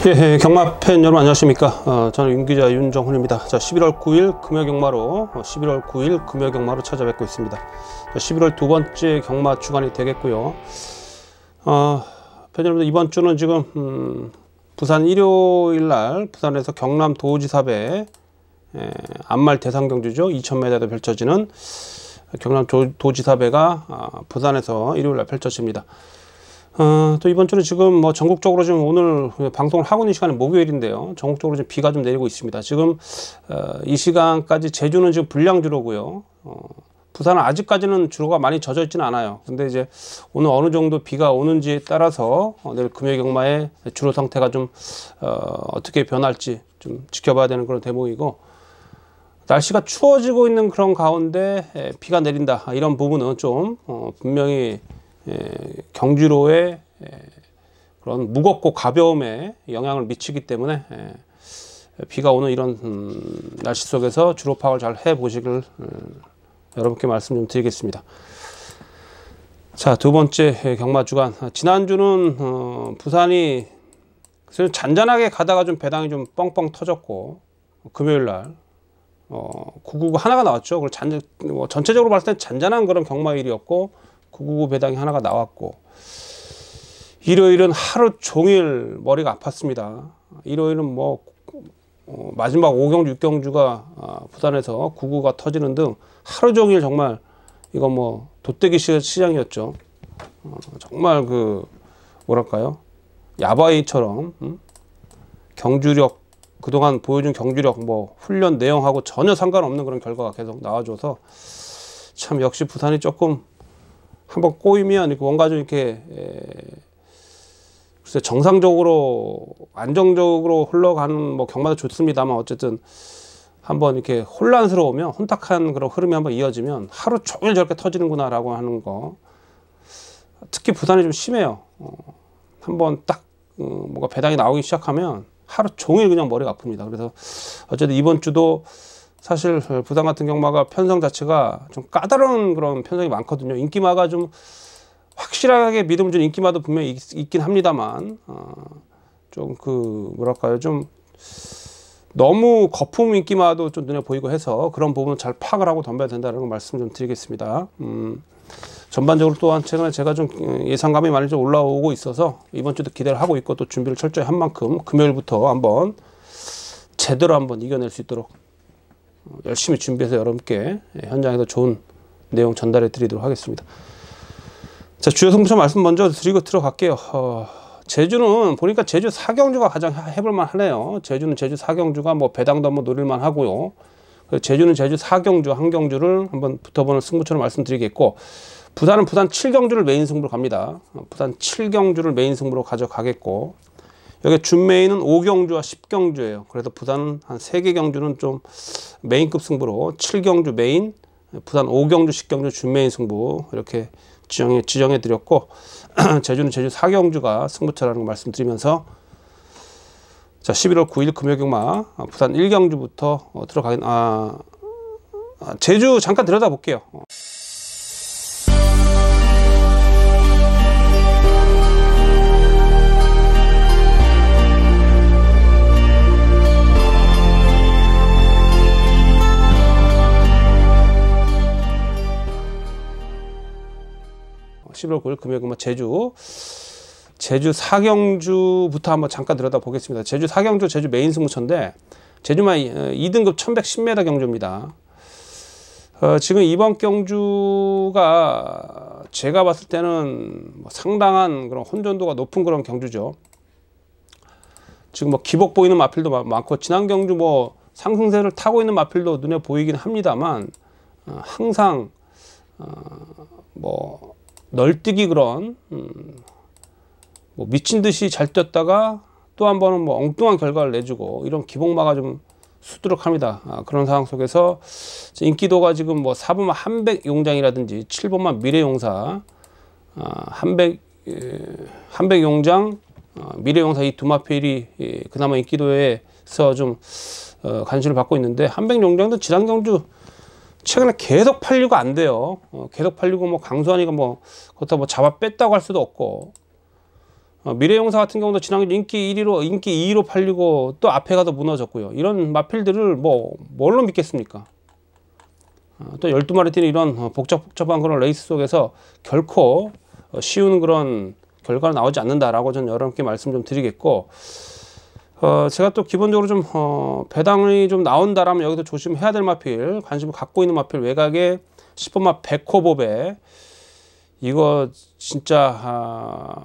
예, 경마 팬 여러분 안녕하십니까. 저는 윤기자 윤정훈입니다. 자, 11월 9일 금요경마로 11월 9일 금요경마로 찾아뵙고 있습니다. 자, 11월 두 번째 경마 주간이 되겠고요. 팬 여러분들, 이번 주는 지금 부산 일요일날 부산에서 경남 도지사배 안말 대상경주죠. 2000m에도 펼쳐지는 경남 도지사배가 부산에서 일요일날 펼쳐집니다. 또 이번 주는 지금 뭐 전국적으로 지금 오늘 방송을 하고 있는 시간은 목요일인데요. 전국적으로 지금 비가 좀 내리고 있습니다. 지금 이 시간까지 제주는 지금 불량주로고요. 부산은 아직까지는 주로가 많이 젖어 있지는 않아요. 근데 이제 오늘 어느 정도 비가 오는지에 따라서 내일 금요 경마의 주로 상태가 좀 어떻게 변할지 좀 지켜봐야 되는 그런 대목이고, 날씨가 추워지고 있는 그런 가운데 비가 내린다, 이런 부분은 좀 분명히 경주로의 그런 무겁고 가벼움에 영향을 미치기 때문에 비가 오는 이런 날씨 속에서 주로 파악을 잘 해보시길 여러분께 말씀 좀 드리겠습니다. 자, 두 번째 경마 주간. 지난주는 부산이 잔잔하게 가다가 좀 배당이 좀 뻥뻥 터졌고, 금요일날 999 하나가 나왔죠. 그리고 전체적으로 봤을 때 잔잔한 그런 경마일이었고, 999 배당이 하나가 나왔고, 일요일은 하루 종일 머리가 아팠습니다. 일요일은 뭐 마지막 5경주 6경주가 부산에서 999가 터지는 등 하루 종일 정말 이거 뭐 돗대기 시장이었죠. 정말 그 뭐랄까요, 야바이처럼 경주력, 그동안 보여준 경주력, 뭐 훈련 내용하고 전혀 상관없는 그런 결과가 계속 나와줘서 참 역시 부산이 조금 한번 꼬이면 뭔가 좀 이렇게 글쎄 정상적으로 안정적으로 흘러가는 뭐 경마도 좋습니다만, 어쨌든 한번 이렇게 혼란스러우면, 혼탁한 그런 흐름이 한번 이어지면 하루 종일 저렇게 터지는구나 라고 하는 거, 특히 부산이 좀 심해요. 한번 딱 뭔가 배당이 나오기 시작하면 하루 종일 그냥 머리가 아픕니다. 그래서 어쨌든 이번 주도 사실 부산 같은 경마가 편성 자체가 좀 까다로운 그런 편성이 많거든요. 인기마가 좀 확실하게 믿음 준 인기마도 분명히 있긴 합니다만, 좀 그 뭐랄까요, 좀 너무 거품 인기마도 좀 눈에 보이고 해서 그런 부분을 잘 파악을 하고 덤벼야 된다는 걸 말씀 좀 드리겠습니다. 전반적으로 또한 최근에 제가 좀 예상감이 많이 좀 올라오고 있어서 이번 주도 기대를 하고 있고, 또 준비를 철저히 한 만큼 금요일부터 한번 제대로 한번 이겨낼 수 있도록 열심히 준비해서 여러분께 현장에서 좋은 내용 전달해 드리도록 하겠습니다. 자, 주요 승부처 말씀 먼저 드리고 들어갈게요. 제주는 보니까 제주 4경주가 가장 해볼만 하네요. 제주는 제주 4경주가 뭐 배당도 한번 노릴만 하고요. 제주는 제주 4경주 한 경주를 한번 붙어보는 승부처럼 말씀드리겠고, 부산은 부산 7경주를 메인 승부로 갑니다. 부산 7경주를 메인 승부로 가져가겠고, 여기 준메인은 5경주와 10경주예요. 그래서 부산은 한 3개 경주는 좀 메인급 승부로 7경주 메인, 부산 5경주, 10경주 준메인 승부 이렇게 지정해 드렸고, 제주는 제주 4경주가 승부처라는 거 말씀드리면서, 자, 11월 9일 금요경마 부산 1경주부터 제주 잠깐 들여다 볼게요. (11월 9일) 금요일경마 제주 4경주부터 한번 잠깐 들여다 보겠습니다. 제주 4경주 제주 메인 승부처인데, 제주만 2등급 1110m 경주입니다. 지금 이번 경주가 제가 봤을 때는 뭐 상당한 그런 혼전도가 높은 그런 경주죠. 지금 뭐 기복 보이는 마필도 많고, 지난 경주 뭐 상승세를 타고 있는 마필도 눈에 보이긴 합니다만, 항상 뭐 널뛰기 그런 뭐 미친 듯이 잘 뛰었다가 또 한 번은 뭐 엉뚱한 결과를 내주고, 이런 기복마가 좀 수두룩합니다. 그런 상황 속에서 인기도가 지금 뭐 4번만 한백용장이라든지 7번만 미래용사, 한백용장, 미래용사 이 두 마필이 그나마 인기도에서 좀 관심을 받고 있는데, 한백용장도 지난 경주 최근에 계속 팔리고 안 돼요. 계속 팔리고 뭐 강수환이가 뭐 그렇다 뭐 잡아 뺐다고 할 수도 없고, 미래용사 같은 경우도 지난주 인기 2위로 팔리고 또 앞에 가서 무너졌고요. 이런 마필들을 뭘로 믿겠습니까? 또 12마리 뛰는 이런 복잡한 그런 레이스 속에서 결코 쉬운 그런 결과가 나오지 않는다라고 저는 여러분께 말씀 좀 드리겠고, 제가 또 기본적으로 좀 배당이 좀 나온다라면 여기서 조심해야 될 마필, 관심을 갖고 있는 마필, 외곽에 10번마 백호보배, 이거 진짜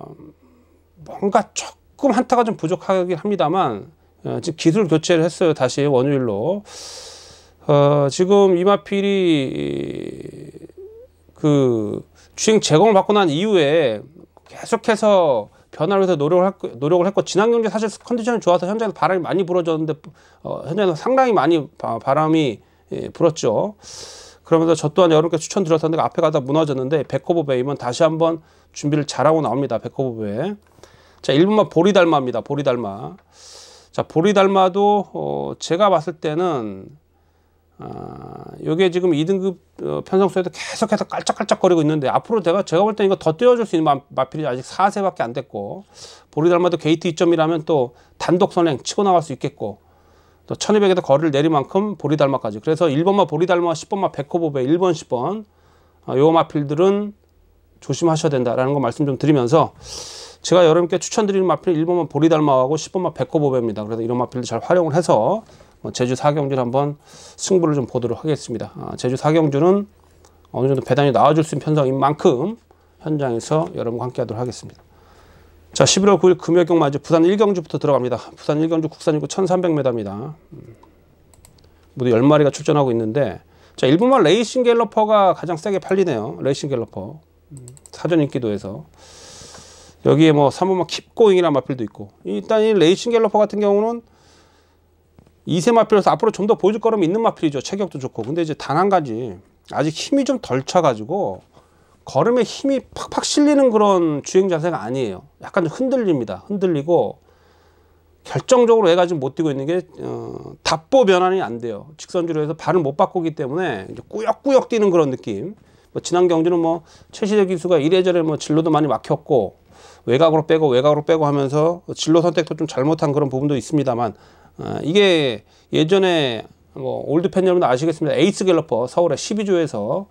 뭔가 조금 한타가 좀 부족하긴 합니다만, 지금 기술 교체를 했어요. 다시 원유일로. 지금 이 마필이 그 주행 제공을 받고 난 이후에 계속해서 변화를 위해서 노력을 했고, 지난 경기 사실 컨디션이 좋아서 현장에서 바람이 많이 불어졌는데, 현장에서 상당히 많이 바람이 불었죠. 그러면서 저 또한 여러분께 추천드렸었는데 앞에 가다 무너졌는데, 백호보배 이번 다시 한번 준비를 잘하고 나옵니다. 백호보배. 자, 1번마 보리달마입니다. 보리달마. 자, 보리달마도 제가 봤을 때는 요게 지금 2등급 편성소에도 계속해서 깔짝깔짝거리고 있는데, 앞으로 제가 볼 때 이거 더 띄워줄 수 있는 마필이 아직 4세밖에 안 됐고, 보리달마도 게이트 2점이라면 또 단독 선행 치고 나갈 수 있겠고, 또 1200에도 거리를 내릴 만큼 보리달마까지. 그래서 1번마 보리달마, 10번마 백호보배, 1번 10번 요 마필들은 조심하셔야 된다라는 거 말씀 좀 드리면서, 제가 여러분께 추천드리는 마필 1번마 보리달마하고 10번마 백호보배입니다. 그래서 이런 마필들 잘 활용을 해서 제주 4경주를 한번 승부를 좀 보도록 하겠습니다. 제주 4경주는 어느 정도 배당이 나와줄 수 있는 편성인 만큼 현장에서 여러분과 함께 하도록 하겠습니다. 자, 11월 9일 금요일경 맞이 부산 1경주부터 들어갑니다. 부산 1경주 국산이고 1300m입니다. 모두 10마리가 출전하고 있는데, 자, 1번마 레이싱 갤러퍼가 가장 세게 팔리네요. 레이싱 갤러퍼. 사전 인기도에서. 여기에 3번마 킵고잉이라는 마필도 있고, 일단 이 레이싱 갤러퍼 같은 경우는 2세 마필에서 앞으로 좀 더 보여줄 거라면 있는 마필이죠. 체격도 좋고. 근데 이제 단 한 가지, 아직 힘이 좀 덜 차가지고 걸음에 힘이 팍팍 실리는 그런 주행 자세가 아니에요. 약간 좀 흔들립니다. 흔들리고 결정적으로 애가 지금 못 뛰고 있는 게 답보 변환이 안 돼요. 직선주로 해서 발을 못 바꾸기 때문에 이제 꾸역꾸역 뛰는 그런 느낌. 지난 경주는 최시대 기수가 이래저래 진로도 많이 막혔고, 외곽으로 빼고 하면서 진로 선택도 좀 잘못한 그런 부분도 있습니다만, 이게 예전에 올드팬 여러분들 아시겠습니다. 에이스 갤러퍼 서울의 12조에서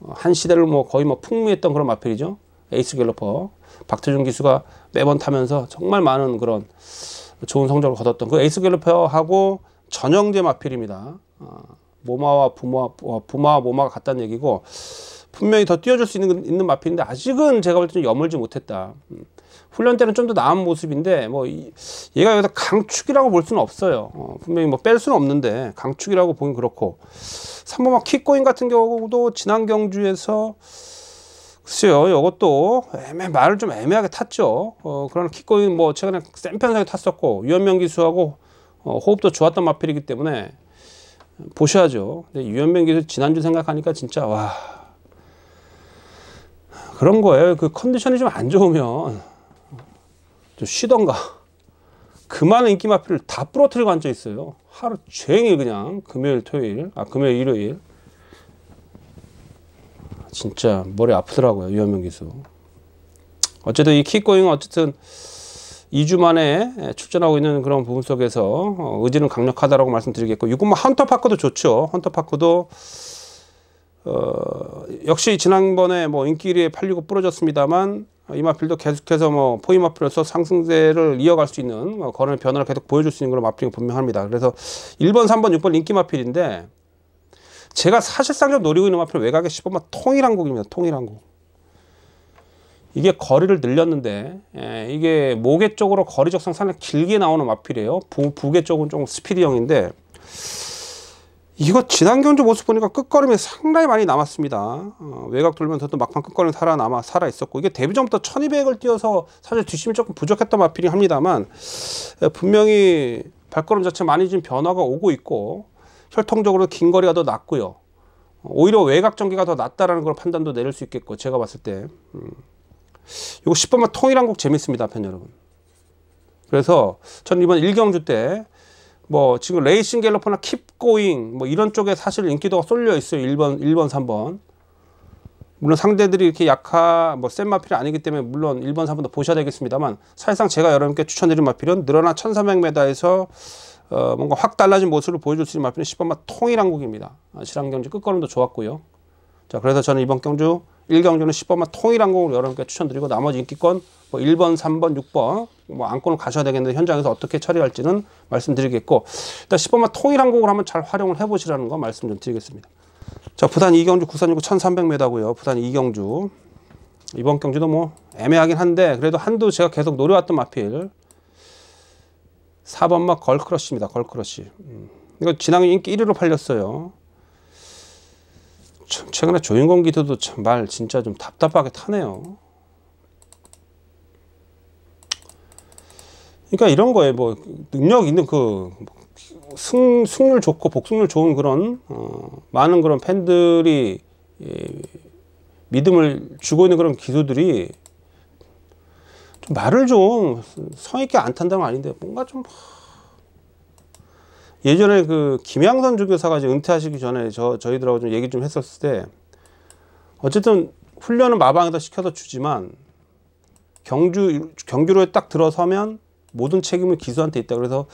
한 시대를 거의 풍미했던 그런 마필이죠. 에이스 갤러퍼 박태준 기수가 매번 타면서 정말 많은 그런 좋은 성적을 거뒀던 그 에이스 갤러퍼하고 전형제 마필입니다. 모마와 부마와 모마가 같다는 얘기고, 분명히 더 뛰어줄 수 있는 마필인데 아직은 제가 볼 때는 여물지 못했다. 훈련 때는 좀 더 나은 모습인데 얘가 여기서 강축이라고 볼 수는 없어요. 분명히 뺄 수는 없는데 강축이라고 보긴 그렇고, 3번마 킥고잉 같은 경우도 지난 경주에서 글쎄요, 이것도 말을 좀 애매하게 탔죠. 그러나 킥고잉 최근에 센 편성에 탔었고, 유현명 기수하고 호흡도 좋았던 마필이기 때문에 보셔야죠. 근데 유현명 기수 지난주 생각하니까 진짜 그런 거예요. 그 컨디션이 좀 안 좋으면 좀 쉬던가. 그 많은 인기 마필을 다 부러뜨리고 앉아 있어요. 하루 종일 그냥 금요일 일요일. 진짜 머리 아프더라고요, 유현명 기수. 어쨌든 이 킥고잉은 어쨌든 2주 만에 출전하고 있는 그런 부분 속에서 의지는 강력하다라고 말씀드리겠고, 6번마 헌터파크도 좋죠. 헌터파크도 역시 지난번에 인기 1위에 팔리고 부러졌습니다만, 이 마필도 계속해서 포위 마필로서 상승세를 이어갈 수 있는 걸음의 변화를 계속 보여줄 수 있는 그런 마필이 분명합니다. 그래서 1번, 3번, 6번 인기 마필인데, 제가 사실상 좀 노리고 있는 마필은 외곽의 10번마 통일항국입니다. 통일항국. 이게 거리를 늘렸는데, 이게 모계 쪽으로 거리 적상 상당히 길게 나오는 마필이에요. 부계 쪽은 조금 스피디형인데, 이거 지난 경주 모습 보니까 끝걸음이 상당히 많이 남았습니다. 외곽 돌면서도 막판 끝걸음이 살아 있었고, 이게 데뷔 전부터 1200을 뛰어서 사실 뒷심이 조금 부족했던 마필이 합니다만, 분명히 발걸음 자체 많이 지금 변화가 오고 있고, 혈통적으로 긴 거리가 더 낫고요. 오히려 외곽 전개가 더 낫다라는 걸 판단도 내릴 수 있겠고, 제가 봤을 때. 이거 10번만 통일한국 재밌습니다, 팬 여러분. 그래서 저는 이번 1경주 때 지금 레이싱 갤러퍼나 킵고잉 이런 쪽에 사실 인기도가 쏠려 있어요. 1번, 3번. 물론 상대들이 이렇게 뭐 센 마필이 아니기 때문에 물론 1번, 4번도 보셔야 되겠습니다. 사실상 제가 여러분께 추천드린 마필은 늘어나 1300m에서 뭔가 확 달라진 모습을 보여줄 수 있는 마필은 10번마 통일항국입니다. 실항경주 끝걸음도 좋았고요. 자, 그래서 저는 이번 경주 1경주는 10번마 통일항공을 여러분께 추천드리고 나머지 인기권 뭐 1번, 3번, 6번 뭐 안건을 가셔야 되겠는데 현장에서 어떻게 처리할지는 말씀드리겠고 일단 10번마 통일항공을 한번 잘 활용을 해보시라는 거 말씀 좀 드리겠습니다. 자, 부산 2경주 9369 1300m고요. 부산 2경주 이번 경주도 뭐 애매하긴 한데 그래도 한두 제가 계속 노려왔던 마필 4번마 걸크러쉬입니다. 걸크러쉬. 이거 지난해 인기 1위로 팔렸어요. 참 최근에 조인공 기수도 참 말 진짜 좀 답답하게 타네요. 그러니까 이런 거에 뭐 능력 있는 승률 좋고 복승률 좋은 그런 많은 그런 팬들이 믿음을 주고 있는 그런 기수들이 좀 말을 좀 성의있게 안 탄다는 건 아닌데 뭔가 좀 예전에 김양선 주교사가 이제 은퇴하시기 전에 저희들하고 좀 얘기 좀 했었을 때 어쨌든 훈련은 마방에다 시켜서 주지만 경주로에 딱 들어서면 모든 책임은 기수한테 있다. 그래서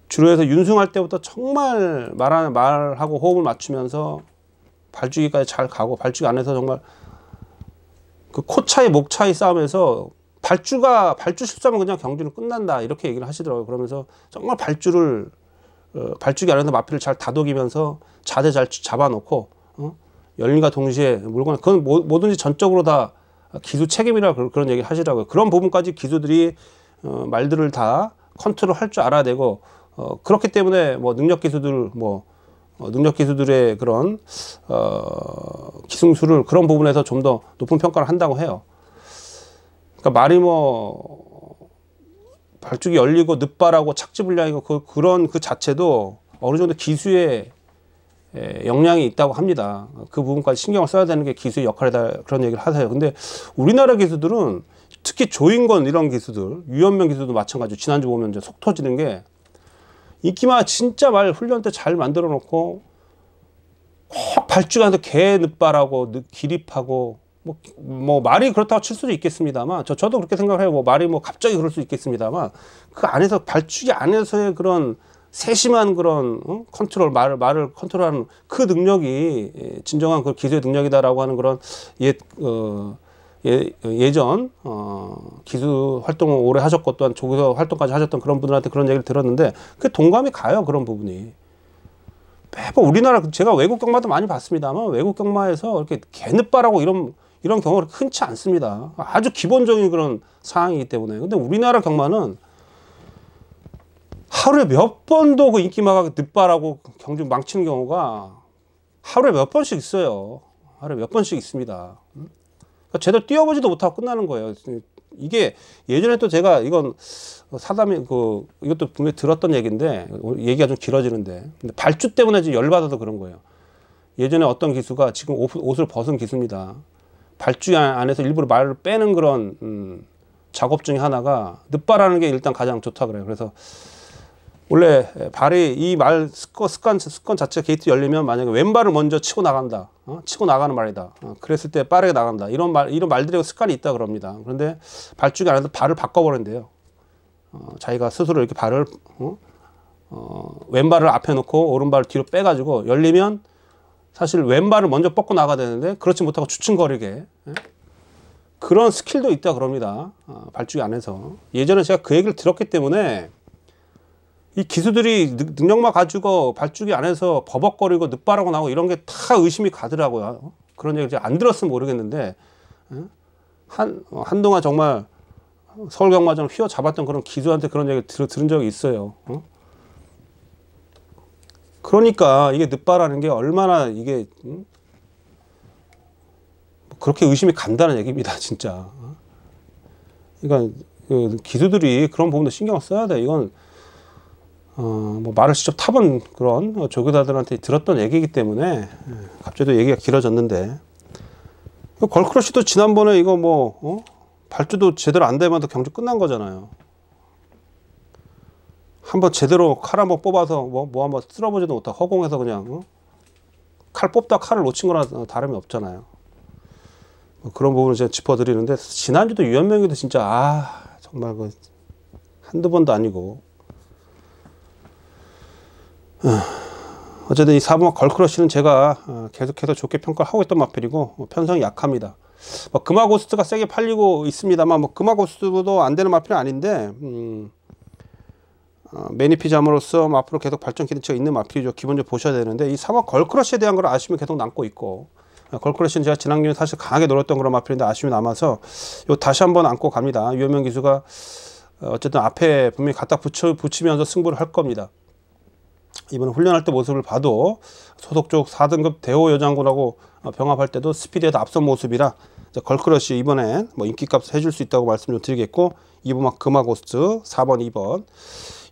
주로에서 윤승할 때부터 정말 말하고 호흡을 맞추면서 발주기까지 잘 가고 발주기 안에서 정말 그 코 차이 목 차이 싸움에서 발주 실수하면 그냥 경주는 끝난다 이렇게 얘기를 하시더라고요. 그러면서 정말 발주기 안에서 마필을 잘 다독이면서 자세 잘 잡아놓고 열림과 동시에 물건 그건 뭐든지 전적으로 다 기수 책임이라 그런 얘기를 하시더라고요. 그런 부분까지 기수들이 말들을 다 컨트롤 할 줄 알아야 되고 그렇기 때문에 뭐 능력 기수들의 그런 기승수를 그런 부분에서 좀 더 높은 평가를 한다고 해요. 그러니까 말이 뭐 발주기 열리고 늦발하고 착지 불량이고 그런 그 자체도 어느 정도 기수의 역량이 있다고 합니다. 그 부분까지 신경을 써야 되는 게 기수의 역할이다 그런 얘기를 하세요. 근데 우리나라 기수들은 특히 조인건 이런 기수들, 유현명 기수도 마찬가지로 지난주 보면 이제 속 터지는 게 인기마 진짜 말 훈련 때 잘 만들어 놓고 꼭 발주가서 개 늦발하고 기립하고 뭐 말이 그렇다고 칠 수도 있겠습니다만 저도 그렇게 생각을 해요. 뭐 말이 뭐 갑자기 그럴 수 있겠습니다만 그 안에서 발주기 안에서의 그런 세심한 그런 컨트롤 말을 컨트롤하는 그 능력이 진정한 그 기수의 능력이다라고 하는 그런 예전 기수 활동을 오래 하셨고 또한 조교사 활동까지 하셨던 그런 분들한테 그런 얘기를 들었는데 그 동감이 가요. 그런 부분이 매번 우리나라 제가 외국 경마도 많이 봤습니다만 외국 경마에서 이렇게 개늦바라고 이런 경우가 흔치 않습니다. 아주 기본적인 그런 상황이기 때문에. 근데 우리나라 경마는 하루에 몇 번도 그 인기마가 늦바라고 경주 망치는 경우가 하루에 몇 번씩 있어요. 하루에 몇 번씩 있습니다. 그러니까 제대로 뛰어보지도 못하고 끝나는 거예요. 이게 예전에 또 제가 이건 사담이 이것도 분명히 들었던 얘기인데 얘기가 좀 길어지는데 근데 발주 때문에 지금 열받아서 그런 거예요. 예전에 어떤 기수가 지금 옷을 벗은 기수입니다. 발주 안에서 일부러 말을 빼는 그런 작업 중에 하나가 늦발하는 게 일단 가장 좋다 그래요. 그래서 원래 발이 이 말 습관 자체가 게이트 열리면 만약에 왼발을 먼저 치고 나간다. 치고 나가는 말이다. 그랬을 때 빠르게 나간다. 이런 말들의 습관이 있다 그럽니다. 그런데 발주기 안에서 발을 바꿔버린대요. 자기가 스스로 이렇게 발을 왼발을 앞에 놓고 오른발을 뒤로 빼가지고 열리면 사실 왼발을 먼저 뻗고 나가야 되는데 그렇지 못하고 주춤거리게 그런 스킬도 있다 그럽니다. 발주기 안에서. 예전에 제가 그 얘기를 들었기 때문에 이 기수들이 능력만 가지고 발주기 안에서 버벅거리고 늦바라고 나오고 이런 게 다 의심이 가더라고요. 그런 얘기를 안 들었으면 모르겠는데 한동안 정말 서울경마장을 휘어잡았던 그런 기수한테 그런 얘기를 들은 적이 있어요. 그러니까 이게 늦바라는 게 얼마나 이게 그렇게 의심이 간다는 얘기입니다. 진짜. 그러니까 그 기수들이 그런 부분도 신경을 써야 돼. 이건 뭐 말을 직접 타본 그런 조교사들한테 들었던 얘기이기 때문에 갑자기 또 얘기가 길어졌는데 걸크러쉬도 지난번에 이거 뭐 발주도 제대로 안 되면 또 경주 끝난 거잖아요. 한번 제대로 칼 한번 뽑아서 뭐 한번 쓸어보지도 못하고 허공에서 그냥 칼 뽑다 칼을 놓친 거나 다름이 없잖아요. 그런 부분을 제가 짚어드리는데, 지난주도 유연명기도 진짜 정말 그 한두 번도 아니고. 어쨌든 이 4번마 걸크러쉬는 제가 계속해서 좋게 평가를 하고 있던 마필이고, 편성이 약합니다. 금화고스트가 세게 팔리고 있습니다만, 금화고스트도 안 되는 마필은 아닌데, 매니피잠으로서 앞으로 계속 발전 기대치가 있는 마필이죠. 기본적으로 보셔야 되는데, 이 4번 걸크러쉬에 대한 걸 아쉬움이 계속 남고 있고, 걸크러쉬는 제가 지난주에 사실 강하게 노렸던 그런 마필인데 아쉬움이 남아서 다시 한번 안고 갑니다. 유현명 기수가 어쨌든 앞에 분명히 갖다 붙이면서 승부를 할 겁니다. 이번 훈련할 때 모습을 봐도 소속 쪽 4등급 대호 여장군하고 병합할 때도 스피드에도 앞선 모습이라, 걸크러쉬 이번엔 인기값을 해줄 수 있다고 말씀 좀 드리겠고, 2번마 금화고스트, 4번 2번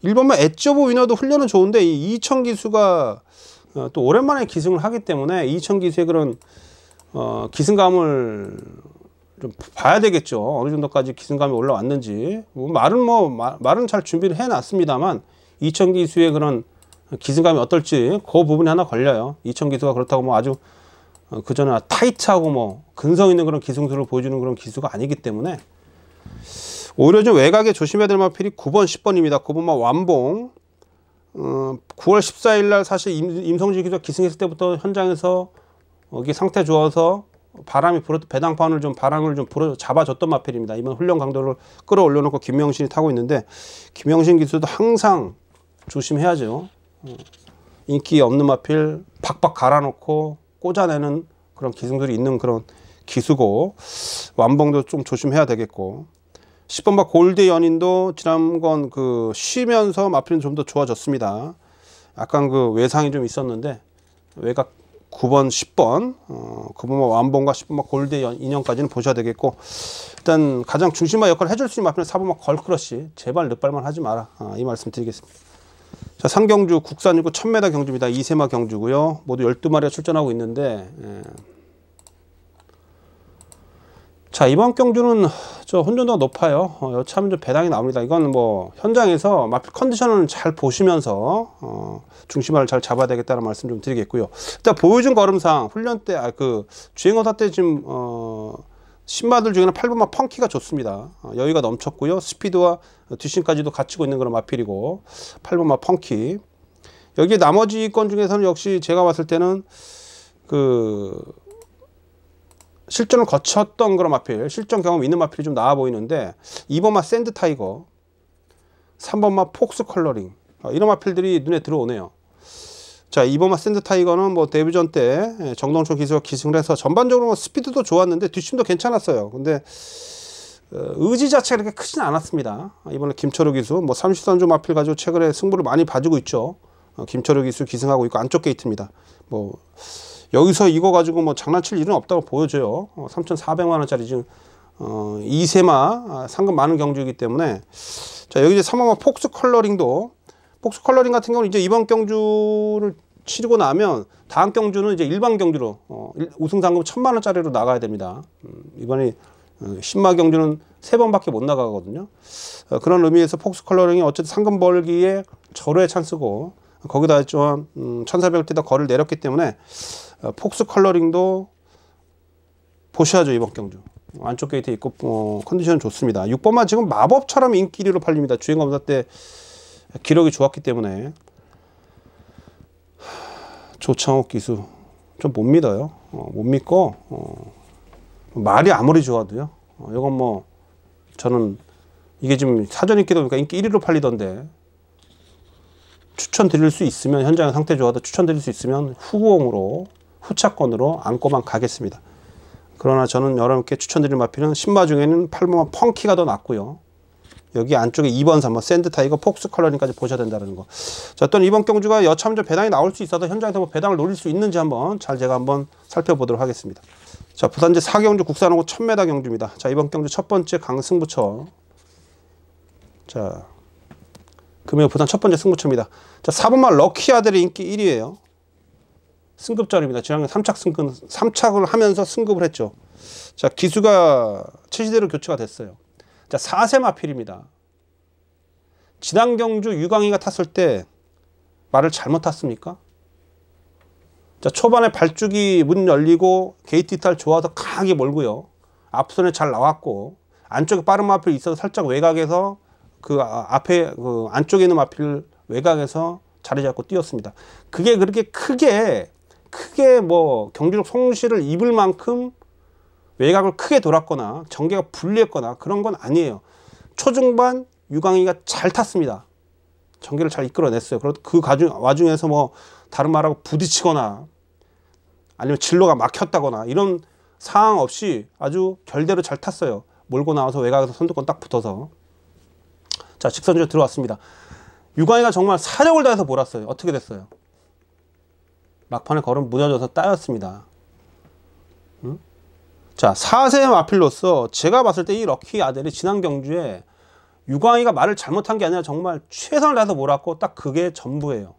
1번마 엣지 오브 위너도 훈련은 좋은데, 이 이천 기수가 또 오랜만에 기승을 하기 때문에 이천 기수의 그런 기승감을 좀 봐야 되겠죠. 어느 정도까지 기승감이 올라왔는지. 말은 잘 준비를 해놨습니다만, 이천 기수의 그런 기승감이 어떨지 그 부분이 하나 걸려요. 이천 기수가 그렇다고 아주 그전에 타이트하고 근성 있는 그런 기승술을 보여주는 그런 기수가 아니기 때문에, 오히려 좀 외곽에 조심해야 될 마필이 9번 10번입니다 9번마 완봉. 9월 14일 날 사실 임성진 기수가 기승했을 때부터 현장에서 이게 상태 좋아서 바람이 배당판을 바람을 좀 불어 잡아줬던 마필입니다. 이번 훈련 강도를 끌어올려 놓고 김명신이 타고 있는데, 김명신 기수도 항상 조심해야죠. 인기 없는 마필 박박 갈아놓고 꽂아내는 그런 기승들이 있는 그런 기수고, 완봉도 좀 조심해야 되겠고, 10번마 골드 연인도 지난번 쉬면서 마필은 좀 더 좋아졌습니다. 약간 외상이 좀 있었는데, 외곽 9번 10번 9번마 완봉과 10번마 골드 인연까지는 보셔야 되겠고, 일단 가장 중심화 역할을 해줄 수 있는 마필은 4번마 걸크러쉬. 제발 늦발만 하지 마라, 이 말씀 드리겠습니다. 자, 상경주 국산유구 1000m 경주입니다. 2세마 경주고요. 모두 12마리가 출전하고 있는데, 자, 이번 경주는 혼전도가 높아요. 여차하면 좀 배당이 나옵니다. 이건 현장에서 마필 컨디션을 잘 보시면서 중심화를 잘 잡아야 되겠다는 말씀 좀 드리겠고요. 일단 보여준 걸음상 훈련 때 주행어사 때 지금 신마들 중에는 8번마 펑키가 좋습니다. 여유가 넘쳤고요. 스피드와 뒷심까지도 갖추고 있는 그런 마필이고, 8번마 펑키. 여기 나머지 건 중에서는 역시 제가 봤을 때는 실전을 거쳤던 그런 마필, 실전 경험 있는 마필이 좀 나아 보이는데, 2번마 샌드 타이거, 3번마 폭스 컬러링, 이런 마필들이 눈에 들어오네요. 자, 2번마 샌드 타이거는 데뷔전 때 정동철 기수가 기승을 해서 전반적으로 스피드도 좋았는데 뒷심도 괜찮았어요. 근데 의지 자체가 그렇게 크진 않았습니다. 이번에 김철우 기수 33주 마필 가지고 최근에 승부를 많이 봐주고 있죠. 김철우 기수 기승하고 있고, 안쪽 게이트입니다. 여기서 이거 가지고 장난칠 일은 없다고 보여져요. 3,400만원짜리 지금 2세마 상금 많은 경주이기 때문에. 자, 여기 이제 3번마 폭스 컬러링도, 폭스 컬러링 같은 경우는 이제 이번 경주를 치르고 나면 다음 경주는 이제 일반 경주로 우승 상금 1000만원짜리로 나가야 됩니다. 이번에 신마 경주는 3번밖에 못 나가거든요. 그런 의미에서 폭스 컬러링이 어쨌든 상금 벌기에 절호의 찬스고, 거기다 좀 1400대다 거리를 내렸기 때문에 폭스 컬러링도 보셔야죠. 이번 경주 안쪽 게이트 있고 컨디션 좋습니다. 6번만 지금 마법처럼 인기 1위로 팔립니다. 주행검사 때 기록이 좋았기 때문에. 조창욱 기수 좀 못 믿어요. 못 믿고, 말이 아무리 좋아도요. 이건 저는 이게 지금 사전 인기도 보니까 인기 1위로 팔리던데, 추천드릴 수 있으면, 현장의 상태 좋아도 추천드릴 수 있으면 후공으로, 후차권으로 안고만 가겠습니다. 그러나 저는 여러분께 추천드릴 마필은 신마 중에는 8번마 펑키가 더 낫고요. 여기 안쪽에 2번 3번 샌드 타이거 폭스 컬러링까지 보셔야 된다는 거. 자, 또 이번 경주가 여차하면 좀 배당이 나올 수 있어서 현장에서 배당을 노릴 수 있는지 제가 한번 살펴보도록 하겠습니다. 자, 부산제 4경주 국산호구 1000m 경주입니다. 자, 이번 경주 첫 번째 강승부처. 자, 금요 부산 첫 번째 승부처입니다. 자, 4번마 럭키아들의 인기 1위예요. 승급전입니다. 지난해 3착을 하면서 승급을 했죠. 자, 기수가 최시대로 교체가 됐어요. 자, 4세 마필입니다. 지난 경주 유광희가 탔을 때 말을 잘못 탔습니까? 자, 초반에 발주기 문 열리고 게이트 이탈 좋아서 강하게 몰고요. 앞선에 잘 나왔고 안쪽에 빠른 마필이 있어서 살짝 외곽에서 그 앞에 그 안쪽에 있는 마필 외곽에서 자리 잡고 뛰었습니다. 그게 그렇게 크게 뭐 경기력 손실을 입을 만큼 외곽을 크게 돌았거나 전개가 불리했거나 그런 건 아니에요. 초중반 유광희가 잘 탔습니다. 전개를 잘 이끌어냈어요. 그 와중에서 뭐 다른 말하고 부딪히거나 아니면 진로가 막혔다거나 이런 상황 없이 아주 결대로 잘 탔어요. 몰고 나와서 외곽에서 선두권 딱 붙어서. 자, 직선주에 들어왔습니다. 유광희가 정말 사력을 다해서 몰았어요. 어떻게 됐어요? 막판에 걸음 무너져서 따였습니다. 응? 자, 4세 마필로서 제가 봤을 때 이 럭키 아델이 지난 경주에 유광희가 말을 잘못한 게 아니라 정말 최선을 다해서 몰았고 딱 그게 전부예요.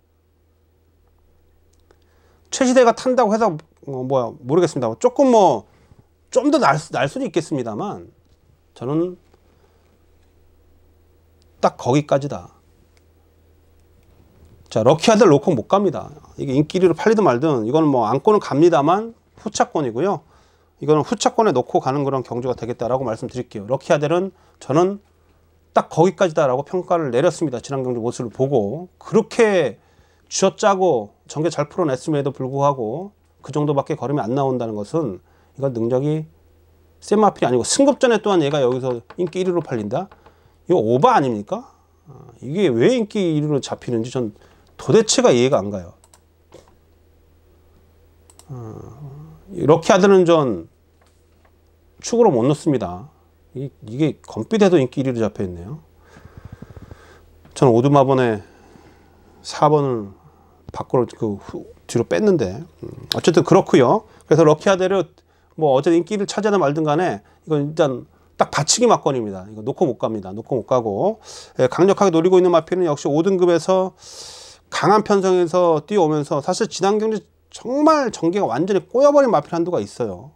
최시대가 탄다고 해서 모르겠습니다. 조금 뭐 좀 더 날 수도 있겠습니다만 저는 딱 거기까지다. 자, 럭키 아델 놓고 못 갑니다. 이게 인기 1위로 팔리든 말든 이거는 뭐 안고는 갑니다만 후차권이고요. 이거는 후차권에 놓고 가는 그런 경주가 되겠다라고 말씀드릴게요. 럭키 아델은 저는 딱 거기까지다라고 평가를 내렸습니다. 지난 경주 모습을 보고 그렇게 쥐어짜고 전개 잘 풀어냈음에도 불구하고 그 정도밖에 걸음이 안 나온다는 것은 이건 능력이 센 마필이 아니고 승급전에 또한 얘가 여기서 인기 1위로 팔린다? 이거 오바 아닙니까? 이게 왜 인기 1위로 잡히는지 전 도대체가 이해가 안 가요. 럭키 아델은 전 축으로 못 넣습니다. 이게 검빛에도 인기 1위로 잡혀있네요. 저는 오두마번에 4번을 밖으로 뒤로 뺐는데 어쨌든 그렇고요. 그래서 럭키 아델을 뭐 어쨌든 인기를 차지하든 말든 간에 이건 일단 딱 받치기 막건입니다. 이거 놓고 못 갑니다. 놓고 못 가고 강력하게 노리고 있는 마필은 역시 5등급에서 강한 편성에서 뛰어오면서 사실 지난 경기 정말 전개가 완전히 꼬여버린 마필 한두가 있어요.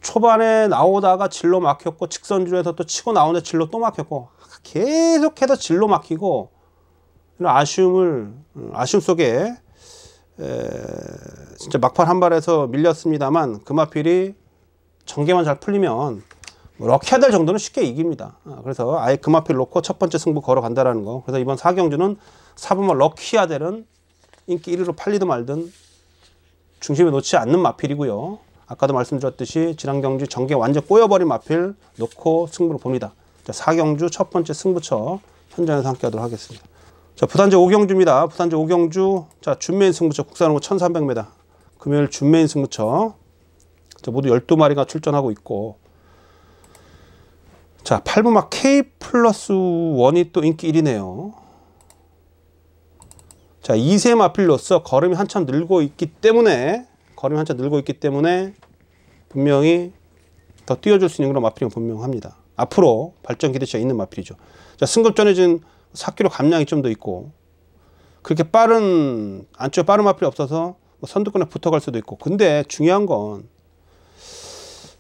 초반에 나오다가 진로 막혔고 직선줄에서 또 치고 나오는데 진로 또 막혔고 계속해서 진로 막히고 이런 아쉬움 속에 진짜 막판 한 발에서 밀렸습니다만 그 마필이 전개만 잘 풀리면 뭐 럭키 아델 정도는 쉽게 이깁니다. 그래서 아예 그 마필 놓고 첫 번째 승부 걸어간다라는 거. 그래서 이번 4경주는 4번마 럭키 아델은 인기 1위로 팔리든 말든 중심에 놓지 않는 마필이고요. 아까도 말씀드렸듯이 지난 경주 전개 완전 꼬여버린 마필 놓고 승부를 봅니다. 자, 4경주 첫 번째 승부처 현장에서 함께 하도록 하겠습니다. 자, 부산제 5경주입니다. 부산제 5경주. 자, 준메인 승부처 국산홍어 1300m. 금요일 준메인 승부처. 자, 모두 12마리가 출전하고 있고. 자, 8번마 K 플러스 1이 또 인기 1위네요. 자, 2세 마필로서 걸음이 한참 늘고 있기 때문에 분명히 더 뛰어줄 수 있는 그런 마필이 분명합니다. 앞으로 발전 기대치가 있는 마필이죠. 자, 승급전에 지금 4kg 감량이 좀 더 있고 그렇게 안쪽에 빠른 마필이 없어서 뭐 선두권에 붙어갈 수도 있고. 근데 중요한 건